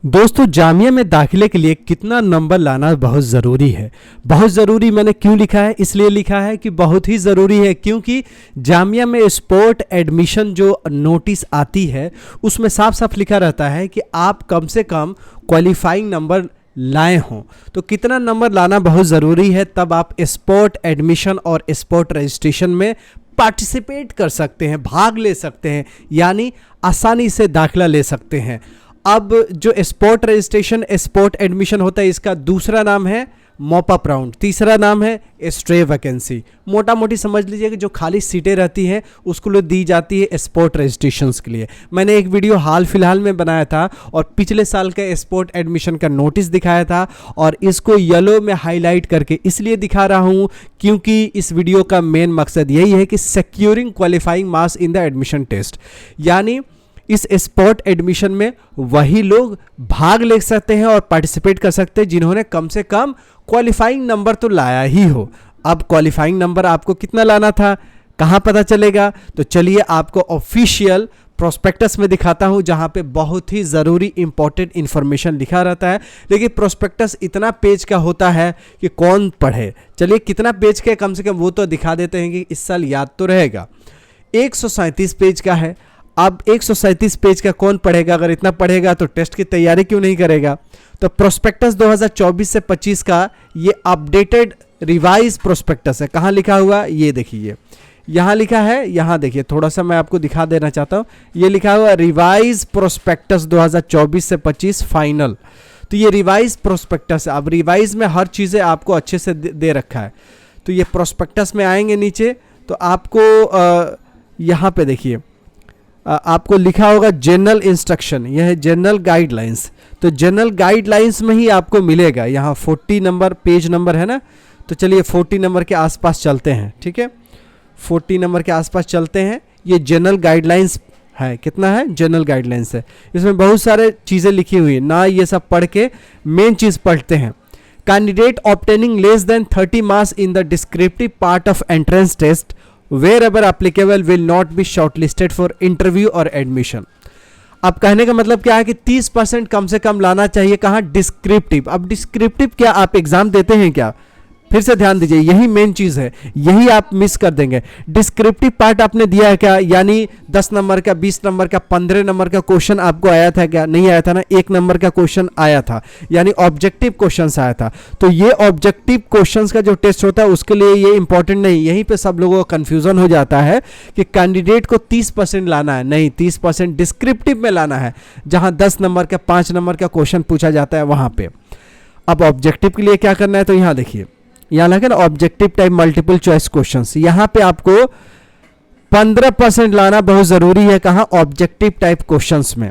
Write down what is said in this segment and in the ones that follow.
दोस्तों जामिया में दाखिले के लिए कितना नंबर लाना बहुत ज़रूरी है। बहुत ज़रूरी मैंने क्यों लिखा है, इसलिए लिखा है कि बहुत ही ज़रूरी है, क्योंकि जामिया में स्पोर्ट एडमिशन जो नोटिस आती है उसमें साफ साफ लिखा रहता है कि आप कम से कम क्वालिफाइंग नंबर लाए हों। तो कितना नंबर लाना बहुत ज़रूरी है, तब आप स्पोर्ट एडमिशन और स्पोर्ट रजिस्ट्रेशन में पार्टिसिपेट कर सकते हैं, भाग ले सकते हैं, यानी आसानी से दाखिला ले सकते हैं। अब जो स्पोर्ट रजिस्ट्रेशन स्पोर्ट एडमिशन होता है, इसका दूसरा नाम है मॉपअप राउंड, तीसरा नाम है स्ट्रे वैकेंसी। मोटा मोटी समझ लीजिए कि जो खाली सीटें रहती हैं उसको लिए दी जाती है स्पोर्ट रजिस्ट्रेशंस के लिए। मैंने एक वीडियो हाल फिलहाल में बनाया था और पिछले साल का स्पोर्ट एडमिशन का नोटिस दिखाया था, और इसको येलो में हाईलाइट करके इसलिए दिखा रहा हूँ क्योंकि इस वीडियो का मेन मकसद यही है कि securing qualifying marks in the admission test, यानी इस स्पोर्ट एडमिशन में वही लोग भाग ले सकते हैं और पार्टिसिपेट कर सकते हैं जिन्होंने कम से कम क्वालिफाइंग नंबर तो लाया ही हो। अब क्वालिफाइंग नंबर आपको कितना लाना था, कहाँ पता चलेगा? तो चलिए आपको ऑफिशियल प्रोस्पेक्टस में दिखाता हूँ, जहाँ पे बहुत ही ज़रूरी इंपॉर्टेंट इन्फॉर्मेशन लिखा रहता है। लेकिन प्रोस्पेक्टस इतना पेज का होता है कि कौन पढ़े। चलिए कितना पेज का है कम से कम वो तो दिखा देते हैं कि इस साल याद तो रहेगा। 137 पेज का है। अब 137 पेज का कौन पढ़ेगा? अगर इतना पढ़ेगा तो टेस्ट की तैयारी क्यों नहीं करेगा? तो प्रोस्पेक्टस 2024 से 25 का ये अपडेटेड रिवाइज प्रोस्पेक्टस है। कहाँ लिखा हुआ? ये देखिए यहाँ लिखा है, यहाँ देखिए, थोड़ा सा मैं आपको दिखा देना चाहता हूँ। ये लिखा हुआ रिवाइज प्रोस्पेक्टस 2024 से 25 फाइनल। तो ये रिवाइज प्रोस्पेक्टस है। अब रिवाइज में हर चीज़ें आपको अच्छे से दे रखा है। तो ये प्रोस्पेक्टस में आएंगे नीचे तो आपको यहाँ पे देखिए आपको लिखा होगा जनरल इंस्ट्रक्शन, यह है जनरल गाइडलाइंस। तो जनरल गाइडलाइंस में ही आपको मिलेगा। यहाँ 40 नंबर पेज नंबर है ना, तो चलिए 40 नंबर के आसपास चलते हैं। ठीक है, 40 नंबर के आसपास चलते हैं। ये जनरल गाइडलाइंस है, कितना है? जनरल गाइडलाइंस है। इसमें बहुत सारे चीज़ें लिखी हुई है ना, ये सब पढ़ के मेन चीज़ पढ़ते हैं। Candidate obtaining less than 30 marks in the descriptive part of entrance test wherever applicable will not be shortlisted for interview or admission। अब कहने का मतलब क्या है कि 30% कम से कम लाना चाहिए। कहाँ? डिस्क्रिप्टिव। अब डिस्क्रिप्टिव क्या आप एग्जाम देते हैं क्या? फिर से ध्यान दीजिए, यही मेन चीज़ है, यही आप मिस कर देंगे। डिस्क्रिप्टिव पार्ट आपने दिया है क्या? यानी 10 नंबर का, 20 नंबर का, 15 नंबर का क्वेश्चन आपको आया था क्या? नहीं आया था ना, 1 नंबर का क्वेश्चन आया था, यानी ऑब्जेक्टिव क्वेश्चंस आया था। तो ये ऑब्जेक्टिव क्वेश्चंस का जो टेस्ट होता है उसके लिए ये इंपॉर्टेंट नहीं। यहीं पे सब लोगों का कन्फ्यूजन हो जाता है कि कैंडिडेट को 30% लाना है। नहीं, 30% डिस्क्रिप्टिव में लाना है, जहाँ 10 नंबर का, 5 नंबर का क्वेश्चन पूछा जाता है वहाँ पे। अब ऑब्जेक्टिव के लिए क्या करना है? तो यहाँ देखिए, यहाँ लगे ना objective type multiple choice questions, यहाँ पे आपको 15% लाना बहुत ज़रूरी है। कहाँ? ऑब्जेक्टिव टाइप क्वेश्चंस में।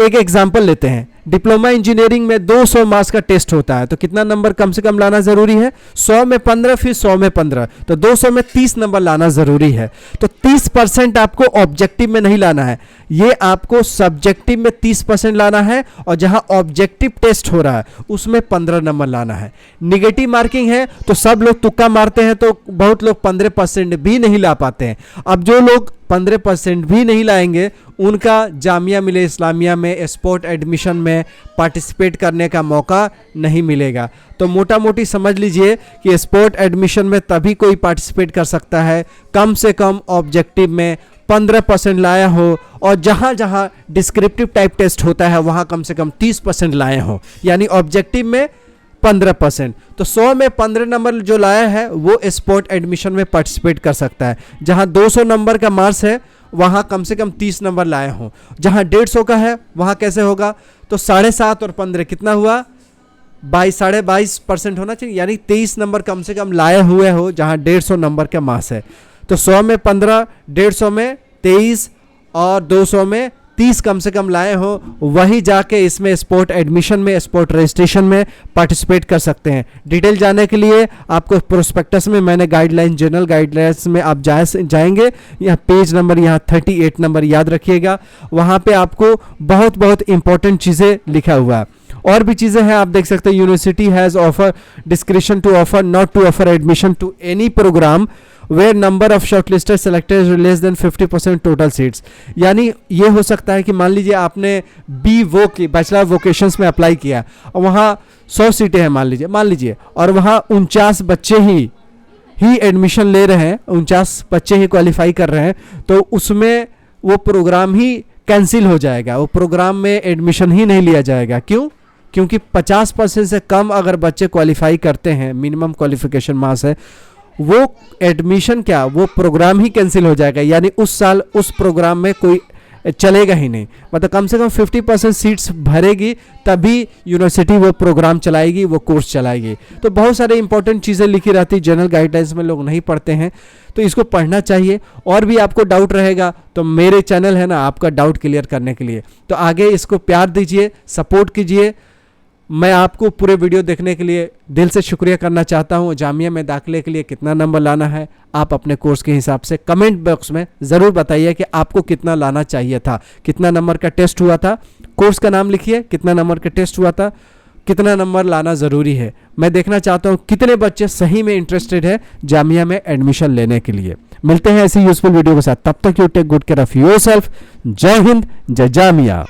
एक एग्जांपल लेते हैं, डिप्लोमा इंजीनियरिंग में 200 मार्क्स का टेस्ट होता है, तो कितना नंबर कम से कम लाना ज़रूरी है? 100 में 15, फिर 100 में 15, तो 200 में 30 नंबर लाना ज़रूरी है। तो 30% आपको ऑब्जेक्टिव में नहीं लाना है, ये आपको सब्जेक्टिव में 30% लाना है, और जहां ऑब्जेक्टिव टेस्ट हो रहा है उसमें 15 नंबर लाना है। निगेटिव मार्किंग है तो सब लोग तुक्का मारते हैं, तो बहुत लोग 15% भी नहीं ला पाते हैं। अब जो लोग 15% भी नहीं लाएंगे उनका जामिया मिलिया इस्लामिया में स्पोर्ट एडमिशन में पार्टिसिपेट करने का मौका नहीं मिलेगा। तो मोटा मोटी समझ लीजिए कि स्पोर्ट एडमिशन में तभी कोई पार्टिसिपेट कर सकता है कम से कम ऑब्जेक्टिव में 15% लाया हो, और जहाँ जहाँ डिस्क्रिप्टिव टाइप टेस्ट होता है वहाँ कम से कम 30% लाए हो, यानी ऑब्जेक्टिव में 15%। तो 100 में 15 नंबर जो लाया है वो स्पोर्ट एडमिशन में पार्टिसिपेट कर सकता है। जहाँ 200 नंबर का मार्क्स है वहाँ कम से कम 30 नंबर लाए हों। जहाँ 150 का है वहाँ कैसे होगा? तो 7.5 और 15 कितना हुआ? 22.5% होना चाहिए, यानी 23 नंबर कम से कम लाए हुए हो जहाँ 150 नंबर का मार्क्स है। तो 100 में 15, 150 में 23 और 200 में 30 कम से कम लाए हो, वही जाके इसमें स्पोर्ट एडमिशन में, स्पोर्ट रजिस्ट्रेशन में पार्टिसिपेट कर सकते हैं। डिटेल जानने के लिए आपको प्रोस्पेक्टस में मैंने गाइडलाइन, जनरल गाइडलाइंस में आप जाएंगे, यहाँ पेज नंबर, यहाँ 38 नंबर याद रखिएगा, वहाँ पे आपको बहुत बहुत इंपॉर्टेंट चीज़ें लिखा हुआ है। और भी चीज़ें हैं, आप देख सकते हैं। University has offer description to offer not to offer admission to any program where number of shortlisted selected less than 50% total seats. यानी ये हो सकता है कि मान लीजिए आपने BVoc की बैचलर वोकेशंस में अप्लाई किया और वहाँ 100 सीटें हैं मान लीजिए और वहाँ 49 बच्चे ही एडमिशन ले रहे हैं, 49 बच्चे ही क्वालिफाई कर रहे हैं, तो उसमें वो प्रोग्राम ही कैंसिल हो जाएगा, वो प्रोग्राम में एडमिशन ही नहीं लिया जाएगा। क्यों? क्योंकि 50% से कम अगर बच्चे क्वालिफाई करते हैं, मिनिमम क्वालिफिकेशन मार्क्स है, वो एडमिशन क्या, वो प्रोग्राम ही कैंसिल हो जाएगा। यानी उस साल उस प्रोग्राम में कोई चलेगा ही नहीं। मतलब कम से कम 50% सीट्स भरेगी तभी यूनिवर्सिटी वो प्रोग्राम चलाएगी, वो कोर्स चलाएगी। तो बहुत सारे इंपॉर्टेंट चीज़ें लिखी रहती, जनरल गाइडलाइंस में लोग नहीं पढ़ते हैं, तो इसको पढ़ना चाहिए। और भी आपको डाउट रहेगा तो मेरे चैनल है ना आपका डाउट क्लियर करने के लिए, तो आगे इसको प्यार दीजिए, सपोर्ट कीजिए। मैं आपको पूरे वीडियो देखने के लिए दिल से शुक्रिया करना चाहता हूँ। जामिया में दाखिले के लिए कितना नंबर लाना है आप अपने कोर्स के हिसाब से कमेंट बॉक्स में ज़रूर बताइए कि आपको कितना लाना चाहिए था, कितना नंबर का टेस्ट हुआ था। कोर्स का नाम लिखिए, कितना नंबर का टेस्ट हुआ था, कितना नंबर लाना ज़रूरी है। मैं देखना चाहता हूँ कितने बच्चे सही में इंटरेस्टेड है जामिया में एडमिशन लेने के लिए। मिलते हैं ऐसी यूजफुल वीडियो के साथ, तब तक you take good care of yourself. जय हिंद, जय जामिया।